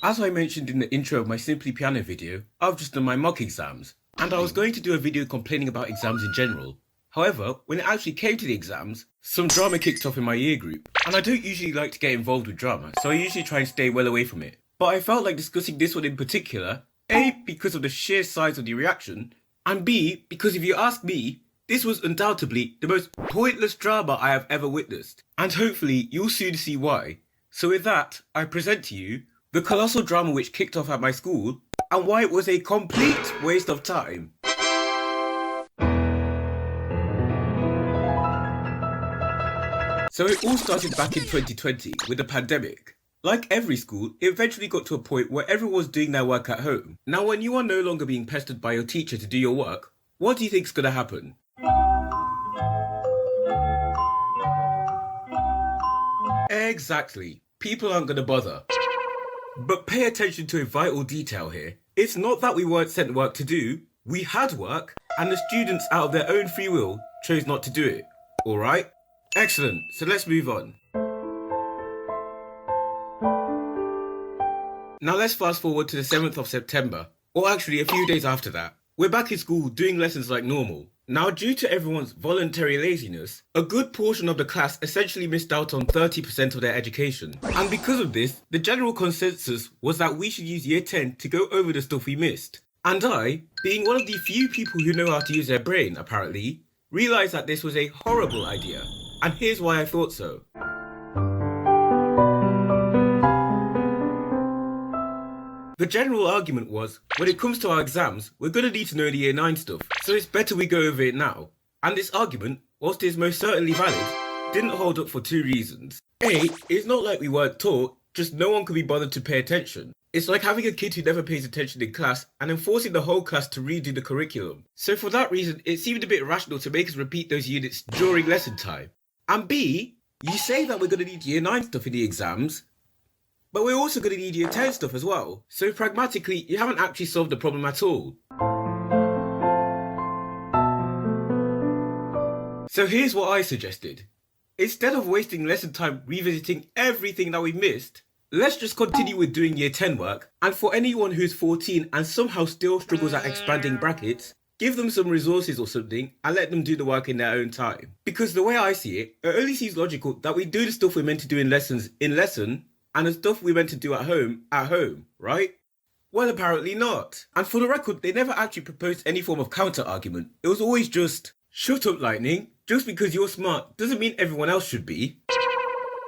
As I mentioned in the intro of my Simply Piano video, I've just done my mock exams, and I was going to do a video complaining about exams in general. However, when it actually came to the exams, some drama kicked off in my year group, and I don't usually like to get involved with drama, so I usually try and stay well away from it. But I felt like discussing this one in particular, A, because of the sheer size of the reaction, and B, because if you ask me, this was undoubtedly the most pointless drama I have ever witnessed, and hopefully you'll soon see why. So with that, I present to you the colossal drama which kicked off at my school, and why it was a complete waste of time. So it all started back in 2020 with the pandemic. Like every school, it eventually got to a point where everyone was doing their work at home. Now when you are no longer being pestered by your teacher to do your work, what do you think is going to happen? Exactly. People aren't going to bother. But pay attention to a vital detail here. It's not that we weren't sent work to do, we had work, and the students out of their own free will chose not to do it. Alright? Excellent, so let's move on. Now let's fast forward to the 7th of September, or actually a few days after that. We're back in school doing lessons like normal. Now due to everyone's voluntary laziness, a good portion of the class essentially missed out on 30% of their education. And because of this, the general consensus was that we should use year 10 to go over the stuff we missed. And I, being one of the few people who know how to use their brain apparently, realised that this was a horrible idea. And here's why I thought so. The general argument was, when it comes to our exams, we're going to need to know the year 9 stuff, so it's better we go over it now. And this argument, whilst it is most certainly valid, didn't hold up for two reasons. A, it's not like we weren't taught, just no one could be bothered to pay attention. It's like having a kid who never pays attention in class and then forcing the whole class to redo the curriculum. So for that reason, it seemed a bit rational to make us repeat those units during lesson time. And B, you say that we're going to need year 9 stuff in the exams, but we're also going to need year 10 stuff as well. So pragmatically, you haven't actually solved the problem at all. So here's what I suggested. Instead of wasting lesson time revisiting everything that we missed, let's just continue with doing year 10 work, and for anyone who's 14 and somehow still struggles at expanding brackets, give them some resources or something and let them do the work in their own time. Because the way I see it, it only seems logical that we do the stuff we're meant to do in lessons in lesson, and the stuff we meant to do at home, right? Well, apparently not. And for the record, they never actually proposed any form of counter-argument. It was always just, shut up, Lightning. Just because you're smart doesn't mean everyone else should be.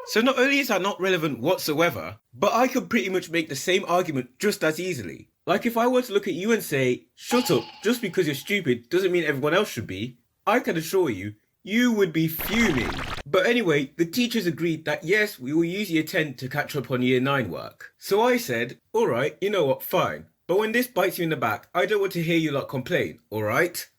So not only is that not relevant whatsoever, but I could pretty much make the same argument just as easily. Like if I were to look at you and say, shut up, just because you're stupid doesn't mean everyone else should be, I can assure you, you would be fuming. But anyway, the teachers agreed that yes, we will use year 10 to catch up on year 9 work. So I said, alright, you know what, fine. But when this bites you in the back, I don't want to hear you lot complain, alright?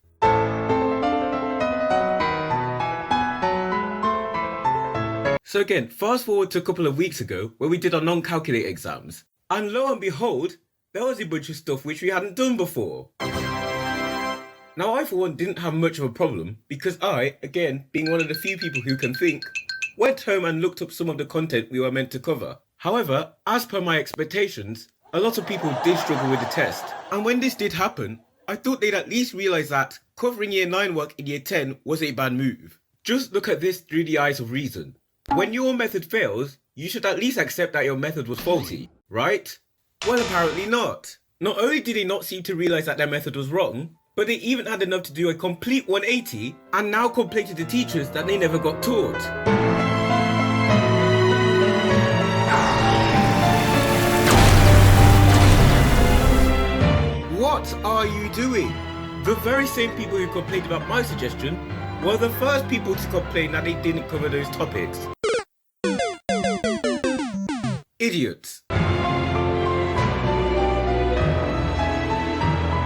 So again, fast forward to a couple of weeks ago where we did our non-calculate exams. And lo and behold, there was a bunch of stuff which we hadn't done before. Now I for one didn't have much of a problem because I, again, being one of the few people who can think, went home and looked up some of the content we were meant to cover. However, as per my expectations, a lot of people did struggle with the test. And when this did happen, I thought they'd at least realise that covering year 9 work in year 10 was a bad move. Just look at this through the eyes of reason. When your method fails, you should at least accept that your method was faulty, right? Well, apparently not. Not only did they not seem to realise that their method was wrong, but they even had enough to do a complete 180 and now complain to the teachers that they never got taught. What are you doing? The very same people who complained about my suggestion were the first people to complain that they didn't cover those topics. Idiots.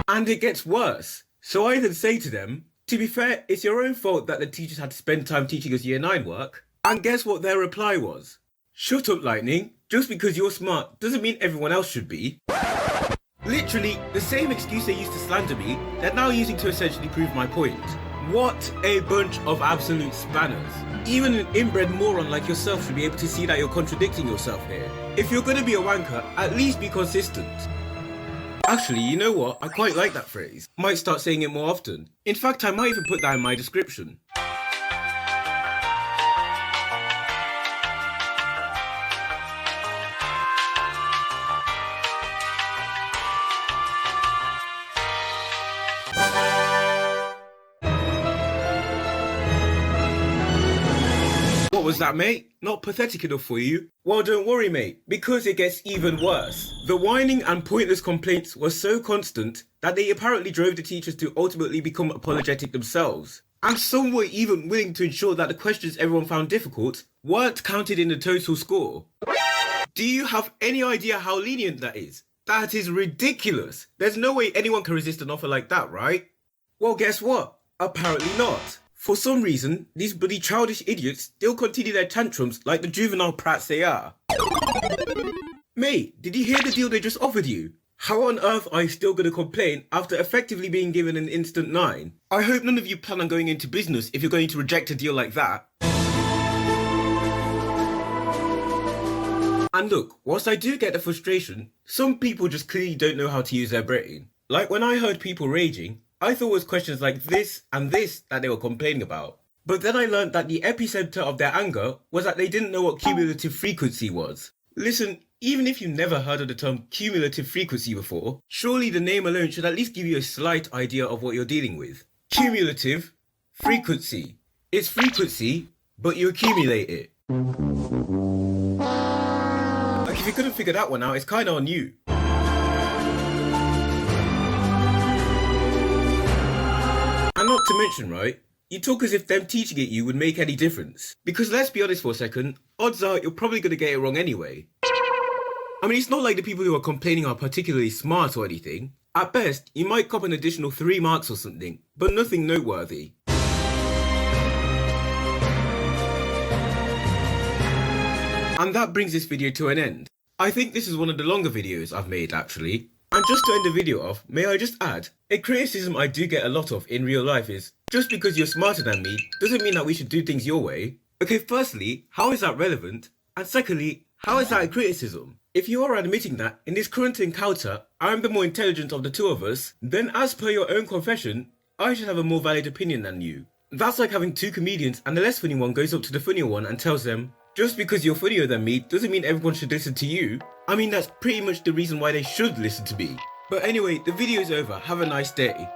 And it gets worse. So I then say to them, to be fair, it's your own fault that the teachers had to spend time teaching us year 9 work. And guess what their reply was? Shut up, Lightning. Just because you're smart doesn't mean everyone else should be. Literally, the same excuse they used to slander me, they're now using to essentially prove my point. What a bunch of absolute spanners. Even an inbred moron like yourself should be able to see that you're contradicting yourself here. If you're gonna be a wanker, at least be consistent. Actually, you know what? I quite like that phrase. Might start saying it more often. In fact, I might even put that in my description. What was that, mate? Not pathetic enough for you? Well, don't worry, mate, because it gets even worse. The whining and pointless complaints were so constant that they apparently drove the teachers to ultimately become apologetic themselves. And some were even willing to ensure that the questions everyone found difficult weren't counted in the total score. Do you have any idea how lenient that is? That is ridiculous. There's no way anyone can resist an offer like that, right? Well, guess what? Apparently not. For some reason, these bloody childish idiots still continue their tantrums like the juvenile prats they are. Mate, did you hear the deal they just offered you? How on earth are you still going to complain after effectively being given an instant 9? I hope none of you plan on going into business if you're going to reject a deal like that. And look, whilst I do get the frustration, some people just clearly don't know how to use their brain. Like when I heard people raging, I thought it was questions like this and this that they were complaining about. But then I learned that the epicenter of their anger was that they didn't know what cumulative frequency was. Listen, even if you've never heard of the term cumulative frequency before, surely the name alone should at least give you a slight idea of what you're dealing with. Cumulative frequency. It's frequency, but you accumulate it. Like if you couldn't figure that one out, it's kinda on you. And not to mention, right, you talk as if them teaching it you would make any difference. Because let's be honest for a second, odds are you're probably going to get it wrong anyway. I mean, it's not like the people who are complaining are particularly smart or anything. At best, you might cop an additional 3 marks or something, but nothing noteworthy. And that brings this video to an end. I think this is one of the longer videos I've made actually. And just to end the video off, may I just add, a criticism I do get a lot of in real life is, just because you're smarter than me, doesn't mean that we should do things your way. Okay, firstly, how is that relevant? And secondly, how is that a criticism? If you are admitting that, in this current encounter, I'm the more intelligent of the two of us, then as per your own confession, I should have a more valid opinion than you. That's like having 2 comedians and the less funny one goes up to the funnier one and tells them, just because you're funnier than me doesn't mean everyone should listen to you. I mean, that's pretty much the reason why they should listen to me. But anyway, the video's over. Have a nice day.